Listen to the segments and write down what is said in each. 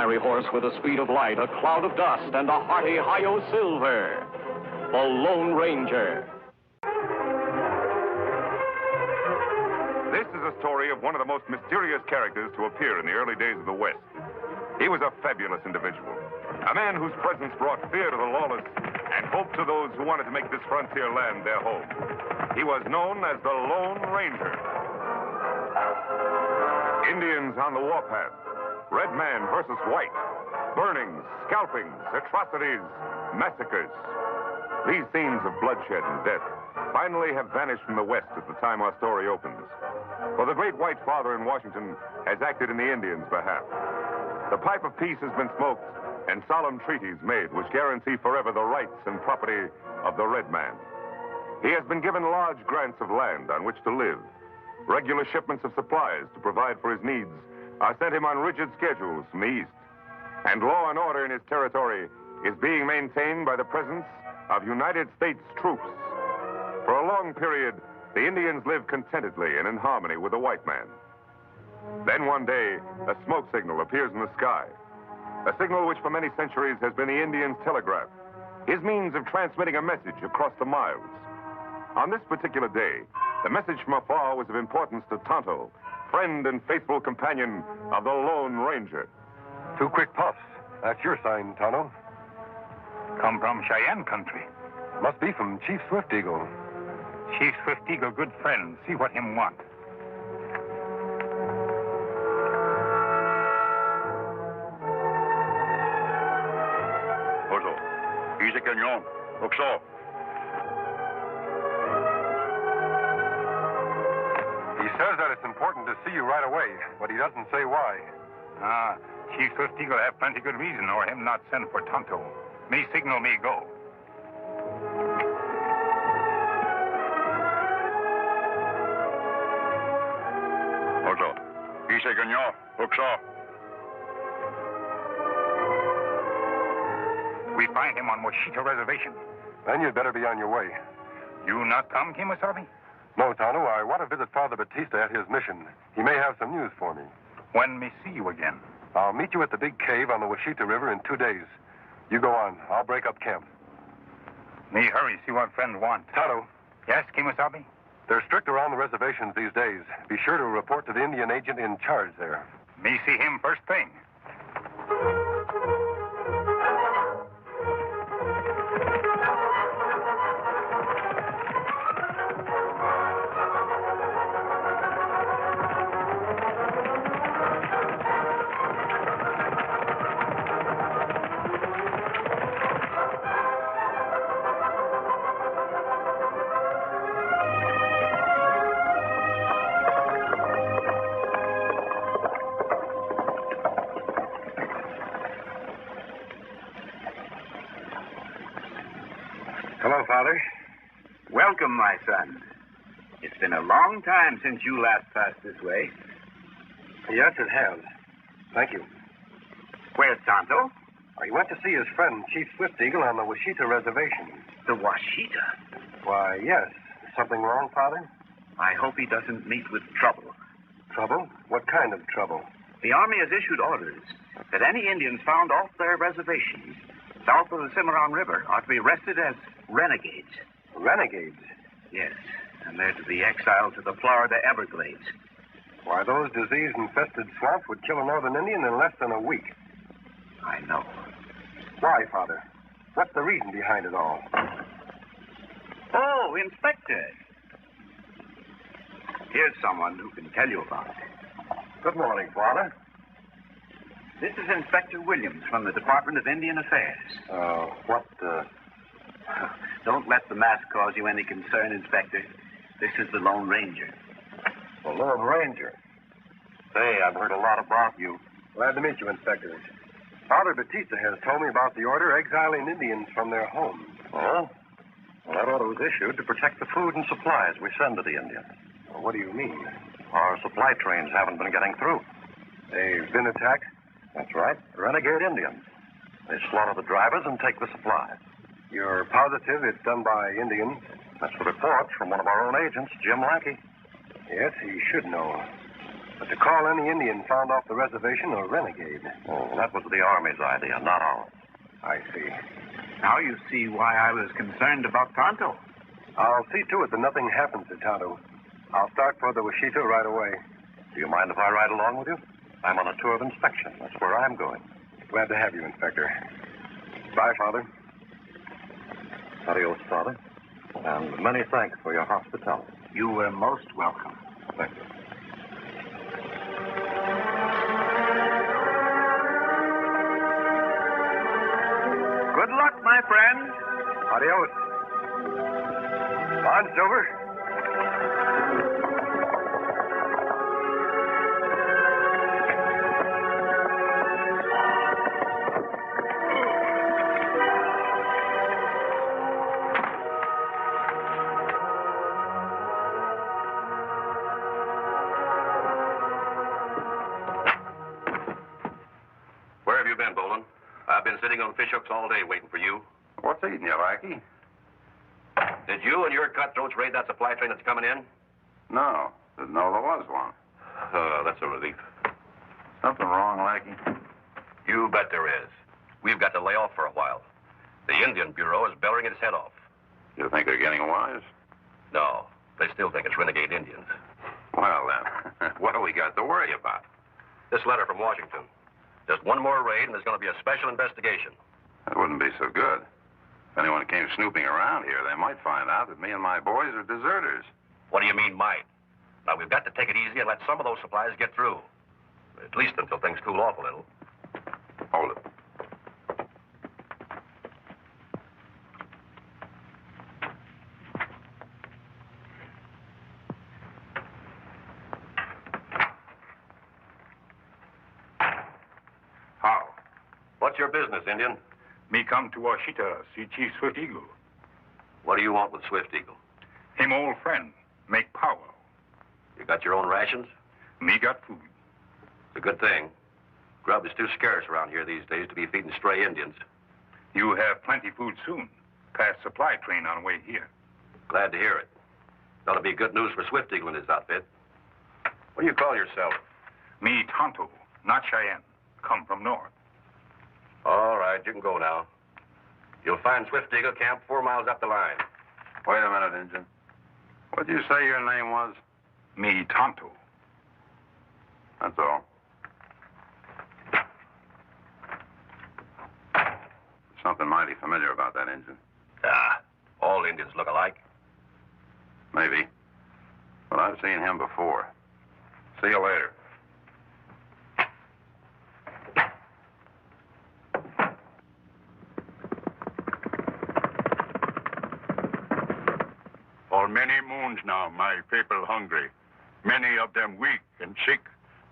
fiery horse with the speed of light, a cloud of dust, and a hearty hi-yo silver. The Lone Ranger. This is a story of one of the most mysterious characters to appear in the early days of the West. He was a fabulous individual, a man whose presence brought fear to the lawless and hope to those who wanted to make this frontier land their home. He was known as the Lone Ranger. Indians on the warpath, red man versus white, burnings, scalpings, atrocities, massacres. These scenes of bloodshed and death finally have vanished from the West at the time our story opens. For the great white father in Washington has acted in the Indians' behalf. The pipe of peace has been smoked and solemn treaties made which guarantee forever the rights and property of the red man. He has been given large grants of land on which to live. Regular shipments of supplies to provide for his needs are sent him on rigid schedules from the East. And law and order in his territory is being maintained by the presence of United States troops. For a long period, the Indians lived contentedly and in harmony with the white man. Then one day, a smoke signal appears in the sky. A signal which for many centuries has been the Indian's telegraph, his means of transmitting a message across the miles. On this particular day, the message from afar was of importance to Tonto, friend and faithful companion of the Lone Ranger. 2 quick puffs. That's your sign, Tonto. Come from Cheyenne country. Must be from Chief Swift Eagle. Chief Swift Eagle, good friend. See what him want. Oso, dice cañón. Oxo. He says that it's important to see you right away, but he doesn't say why. Chief Swift Eagle have plenty good reason or him not send for Tonto. Me signal me go. Oso, dice cañón. Oxo. We find him on Washita Reservation. Then you'd better be on your way. You not come, Kemosabe? No, Tonto, I want to visit Father Batista at his mission. He may have some news for me. When me see you again? I'll meet you at the big cave on the Washita River in 2 days. You go on. I'll break up camp. Me hurry, see what friend want. Tonto. Yes, Kemosabe? They're strict around the reservations these days. Be sure to report to the Indian agent in charge there. Me see him first thing. Hello, Father. Welcome, my son. It's been a long time since you last passed this way. Yes, it has. Thank you. Where's Tonto? He went to see his friend, Chief Swift Eagle, on the Washita Reservation. The Washita. Why, yes. Something wrong, Father? I hope he doesn't meet with trouble. Trouble? What kind of trouble? The Army has issued orders that any Indians found off their reservations south of the Cimarron River are to be arrested as renegades. Renegades? Yes, and they're to be exiled to the Florida Everglades. Why, those disease-infested swamps would kill a northern Indian in less than a week. I know. Why, Father? What's the reason behind it all? Oh, Inspector. Here's someone who can tell you about it. Good morning, Father. This is Inspector Williams from the Department of Indian Affairs. Don't let the mask cause you any concern, Inspector. This is the Lone Ranger. The Lone Ranger? Say, I've heard a lot about you. Glad to meet you, Inspector. Father Batista has told me about the order exiling Indians from their homes. Oh? Well, that order was issued to protect the food and supplies we send to the Indians. Well, what do you mean? Our supply trains haven't been getting through. They've been attacked? That's right. Renegade Indians. They slaughter the drivers and take the supplies. You're positive it's done by Indians? That's the report from one of our own agents, Jim Lackey. Yes, he should know. But to call any Indian found off the reservation a renegade. Oh, that was the Army's idea, not ours. I see. Now you see why I was concerned about Tonto. I'll see to it that nothing happens to Tonto. I'll start for the Washita right away. Do you mind if I ride along with you? I'm on a tour of inspection. That's where I'm going. Glad to have you, Inspector. Bye, Father. Adios, Father. And many thanks for your hospitality. You were most welcome. Thank you. Good luck, my friend. Adios. On, Silver. Where have you been, Bolin? I've been sitting on fishhooks all day waiting for you. What's eating you, lackey? Did you and your cutthroats raid that supply train that's coming in? No. Didn't know there was one. That's a relief. Something wrong, lackey? You bet there is. We've got to lay off for a while. The Indian Bureau is bellowing its head off. You think they're getting wise? No, they still think it's renegade Indians. Well, then, what do we got to worry about? This letter from Washington. Just one more raid, and there's going to be a special investigation. That wouldn't be so good. If anyone came snooping around here, they might find out that me and my boys are deserters. What do you mean, might? Now, we've got to take it easy and let some of those supplies get through. At least until things cool off a little. Hold it. How? What's your business, Indian? Me come to Washita, see Chief Swift Eagle. What do you want with Swift Eagle? Him old friend, make power. You got your own rations? Me got food. It's a good thing. Grub is too scarce around here these days to be feeding stray Indians. You have plenty food soon. Past supply train on way here. Glad to hear it. That'll be good news for Swift Eagle and his outfit. What do you call yourself? Me Tonto, not Cheyenne. Come from north. All right, you can go now. You'll find Swift Eagle camp 4 miles up the line. Wait a minute, Injun. What'd you say your name was? Me Tonto. That's all. Something mighty familiar about that Injun. Ah, all Indians look alike. Maybe. But I've seen him before. See you later. For many moons now, my people hungry. Many of them weak and sick.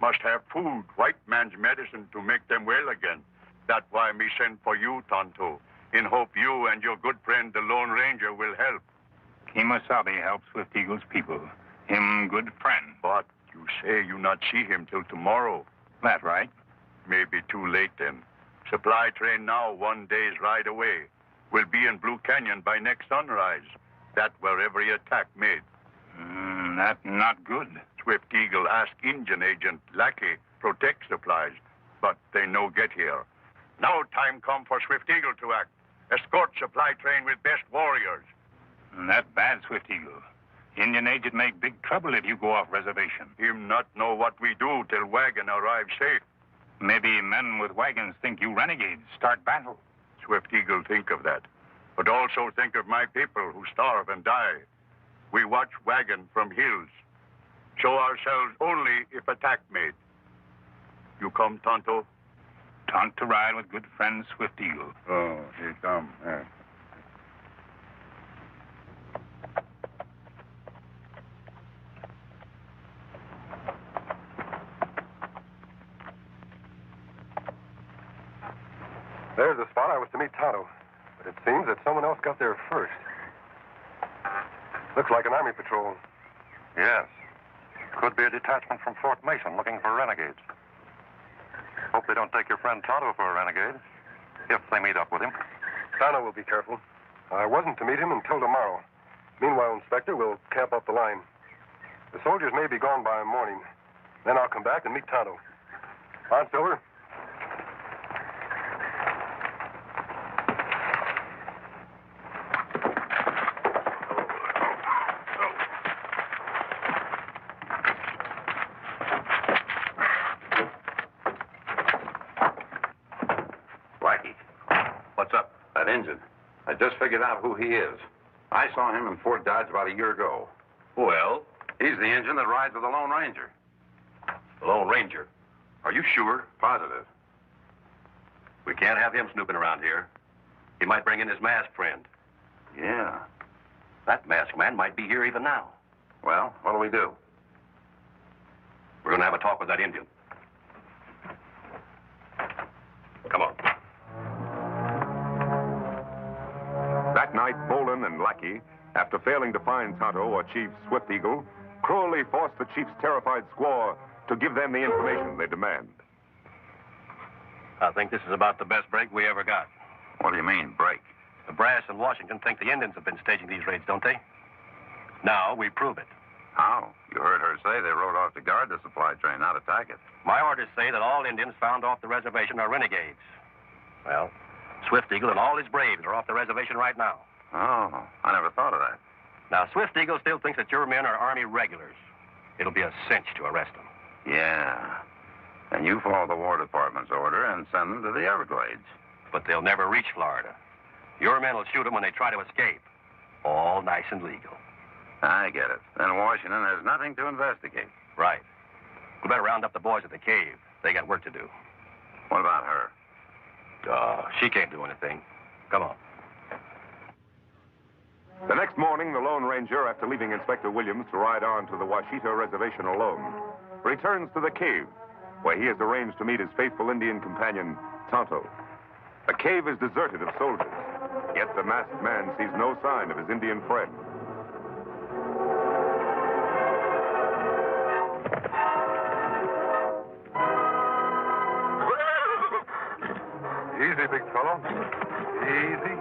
Must have food, white man's medicine to make them well again. That's why me send for you, Tonto, in hope you and your good friend, the Lone Ranger, will help. Kemosabe helps Swift Eagle's people. Him good friend. But you say you not see him till tomorrow. That right? Maybe too late then. Supply train now, 1 day's ride away. Will be in Blue Canyon by next sunrise. That where every attack made. That not good. Swift Eagle ask Indian agent Lackey protect supplies, but they no get here. Now time come for Swift Eagle to act. Escort supply train with best warriors. That bad, Swift Eagle. Indian agent make big trouble if you go off reservation. Him not know what we do till wagon arrive safe. Maybe men with wagons think you renegades. Start battle. Swift Eagle think of that. But also think of my people who starve and die. We watch wagon from hills. Show ourselves only if attack made. You come, Tonto? Tonto ride with good friend Swift Eagle. Oh, he come. There's the spot I was to meet Tonto. But it seems that someone else got there first. Looks like an army patrol. Yes. Could be a detachment from Fort Mason looking for renegades. Hope they don't take your friend Tonto for a renegade. If they meet up with him. Tonto will be careful. I wasn't to meet him until tomorrow. Meanwhile, Inspector, we'll camp up the line. The soldiers may be gone by morning. Then I'll come back and meet Tonto. On, Silver. Blackie. What's up? That Injun. I just figured out who he is. I saw him in Fort Dodge about a year ago. Well? He's the Injun that rides with the Lone Ranger. The Lone Ranger? Are you sure? Positive. We can't have him snooping around here. He might bring in his masked friend. Yeah. That masked man might be here even now. Well, what'll we do? We're going to have a talk with that Indian. Come on. That night, Bolin and Lackey, after failing to find Tonto or Chief Swift Eagle, cruelly forced the chief's terrified squaw to give them the information they demand. I think this is about the best break we ever got. What do you mean, break? The brass in Washington think the Indians have been staging these raids, don't they? Now we prove it. How? You heard her say they rode off to guard the supply train, not attack it. My orders say that all Indians found off the reservation are renegades. Well, Swift Eagle and all his braves are off the reservation right now. Oh, I never thought of that. Now, Swift Eagle still thinks that your men are Army regulars. It'll be a cinch to arrest them. Yeah. And you follow the War Department's order and send them to the Everglades. But they'll never reach Florida. Your men will shoot them when they try to escape. All nice and legal. I get it. Then Washington has nothing to investigate. Right. We better round up the boys at the cave. They got work to do. What about her? She can't do anything. Come on. The next morning, the Lone Ranger, after leaving Inspector Williams to ride on to the Washita Reservation alone, returns to the cave, where he has arranged to meet his faithful Indian companion, Tonto. The cave is deserted of soldiers, yet the masked man sees no sign of his Indian friend. Easy, big fellow. Easy.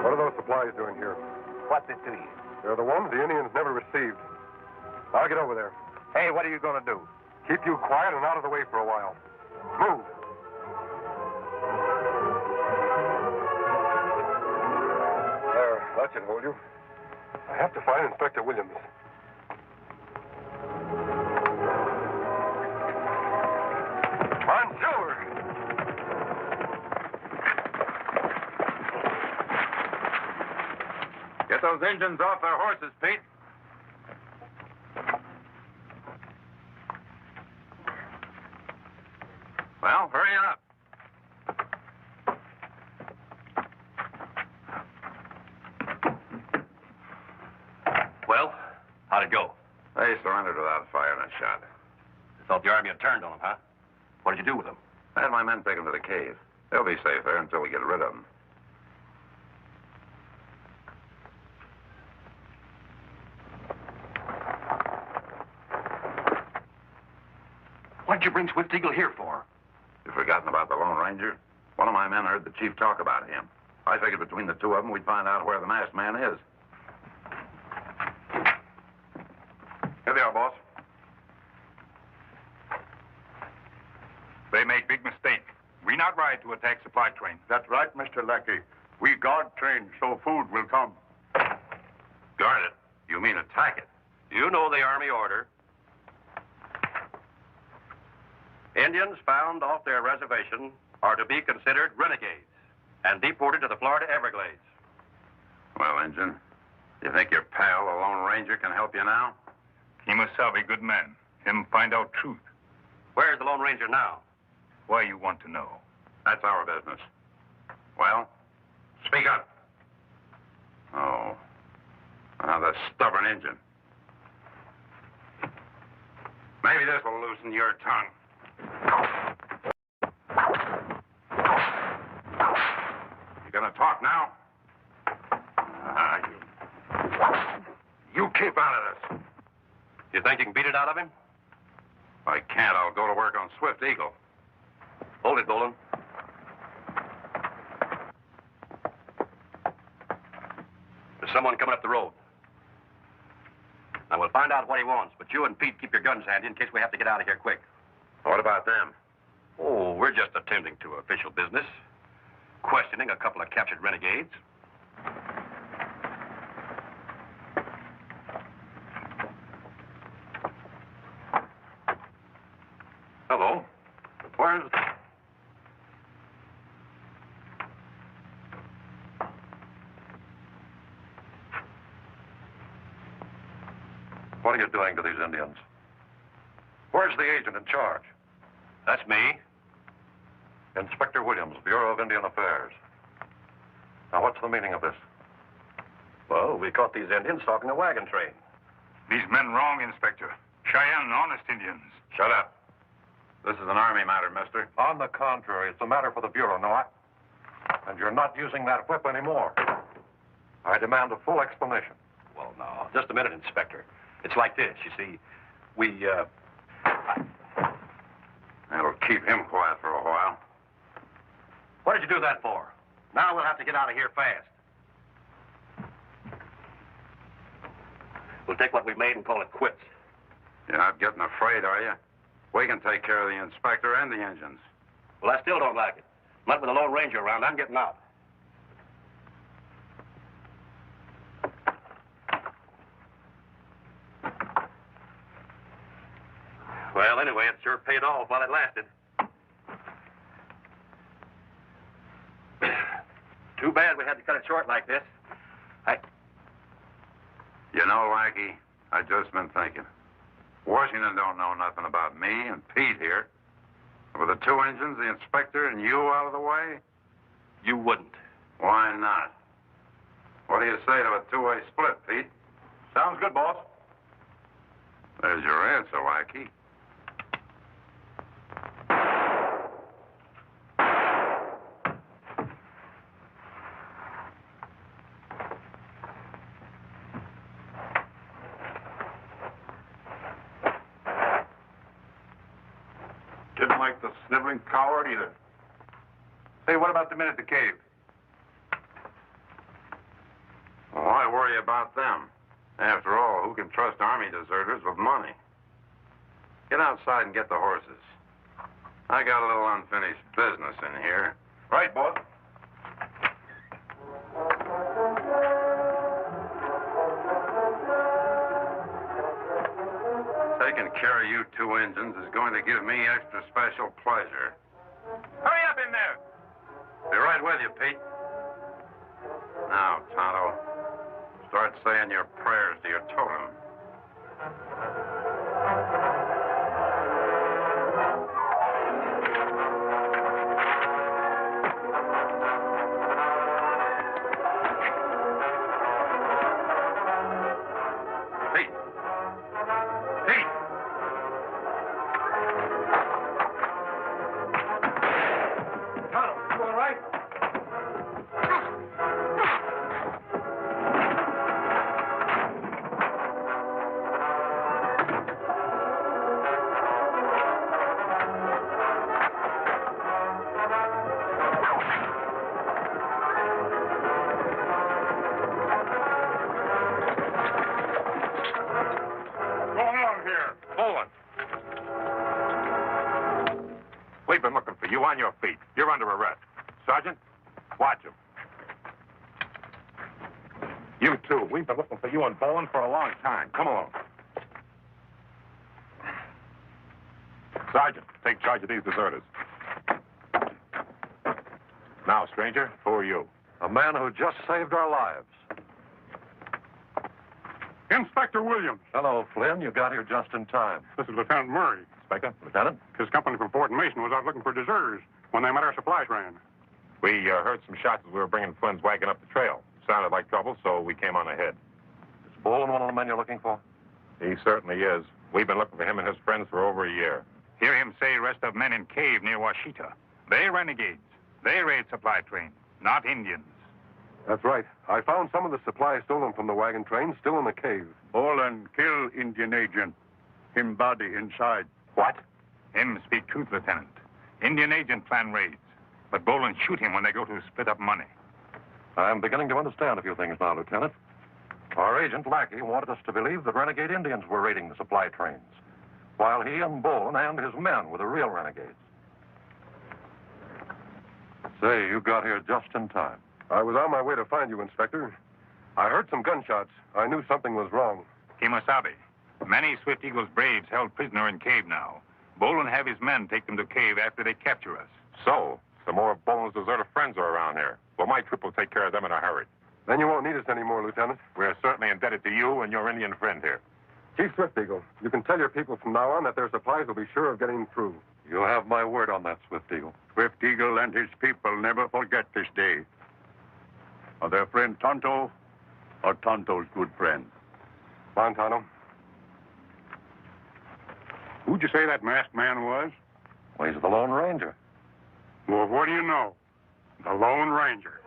What are those supplies doing here? What's it to you? They're the ones the Indians never received. I'll get over there. Hey, what are you going to do? Keep you quiet and out of the way for a while. Move. There, that should hold you. I have to find Inspector Williams. On, Silver! Get those engines off their horses, Pete. Well, hurry up. Well, how'd it go? They surrendered without firing a shot. You thought the Army had turned on them, huh? What did you do with them? I had my men take them to the cave. They'll be safe there until we get rid of them. What'd you bring Swift Eagle here for? You've forgotten about the Lone Ranger? One of my men heard the chief talk about him. I figured between the two of them, we'd find out where the masked man is. Here they are, boss. They make big mistake. We not ride to attack supply train. That's right, Mr. Lackey. We guard train so food will come. Guard it? You mean attack it? You know the Army order. Indians found off their reservation are to be considered renegades and deported to the Florida Everglades. Well, Injun, you think your pal, the Lone Ranger, can help you now? He must have a good man. Him find out truth. Where's the Lone Ranger now? Why you want to know? That's our business. Well, speak up. Oh, another stubborn Indian. Maybe this will loosen your tongue. You gonna talk now? You keep out of this. You think you can beat it out of him? If I can't, I'll go to work on Swift Eagle. Hold it, Bolin. There's someone coming up the road. Now, we'll find out what he wants, but you and Pete keep your guns handy in case we have to get out of here quick. What about them? Oh, we're just attending to official business. Questioning a couple of captured renegades. Hello. Where's... What are you doing to these Indians? Where's the agent in charge? That's me. Inspector Williams, Bureau of Indian Affairs. Now, what's the meaning of this? Well, we caught these Indians stalking a wagon train. These men wrong, Inspector. Cheyenne, honest Indians. Shut up. This is an Army matter, mister. On the contrary, it's a matter for the Bureau, no? And you're not using that whip anymore. I demand a full explanation. Well, now, just a minute, Inspector. It's like this, you see. That'll keep him quiet for a while. What did you do that for? Now we'll have to get out of here fast. We'll take what we made and call it quits. You're not getting afraid, are you? We can take care of the inspector and the engines. Well, I still don't like it. Not with the Lone Ranger around. I'm getting out. Well, anyway, it sure paid off while it lasted. Too bad we had to cut it short like this. You know, Lackey, I just been thinking. Washington don't know nothing about me and Pete here. With the two engines, the inspector, and you out of the way? You wouldn't. Why not? What do you say to a two-way split, Pete? Sounds good, boss. There's your answer, Lackey. Didn't like the sniveling coward either. Say, what about the men at the cave? Well, why worry about them? After all, who can trust Army deserters with money? Get outside and get the horses. I got a little unfinished business in here. Right, boss. Taking care of you two engines is going to give me extra special pleasure. Hurry up in there! Be right with you, Pete. Now, Tonto, start saying your prayers to your totem. Pete! Pete! Tonto, you all right? What's going on here? Bowen! We've been looking for you on your feet. You're under arrest. Sergeant, watch him. You too. We've been looking for you and Bowen for a long time. Come along. Sergeant, take charge of these deserters. Now, stranger, who are you? A man who just saved our lives. Inspector Williams. Hello, Flynn. You got here just in time. This is Lieutenant Murray. Inspector? Lieutenant? His company from Fort Mason was out looking for deserters when they met our supply train. We heard some shots as we were bringing Flynn's wagon up the trail. Sounded like trouble, so we came on ahead. Is Bolin one of the men you're looking for? He certainly is. We've been looking for him and his friends for over a year. Hear him say rest of men in cave near Washita. They renegades. They raid supply train, not Indians. That's right. I found some of the supplies stolen from the wagon train still in the cave. Bolin kill Indian agent. Him body inside. What? Him speak truth, Lieutenant. Indian agent plan raids. But Bolin shoot him when they go to split up money. I'm beginning to understand a few things now, Lieutenant. Our agent, Lackey, wanted us to believe that renegade Indians were raiding the supply trains, while he and Bolin and his men were the real renegades. Say, you got here just in time. I was on my way to find you, Inspector. I heard some gunshots. I knew something was wrong. Kimosabe. Many Swift Eagle's braves held prisoner in cave now. Bolin have his men take them to cave after they capture us. So, some more of Bolin's deserter friends are around here. Well, my troop will take care of them in a hurry. Then you won't need us anymore, Lieutenant. We're certainly indebted to you and your Indian friend here. Chief Swift Eagle, you can tell your people from now on that their supplies will be sure of getting through. You have my word on that, Swift Eagle. Swift Eagle and his people never forget this day. Are their friend Tonto or Tonto's good friend? Montano. Who'd you say that masked man was? Well, he's the Lone Ranger. Well, what do you know? The Lone Ranger.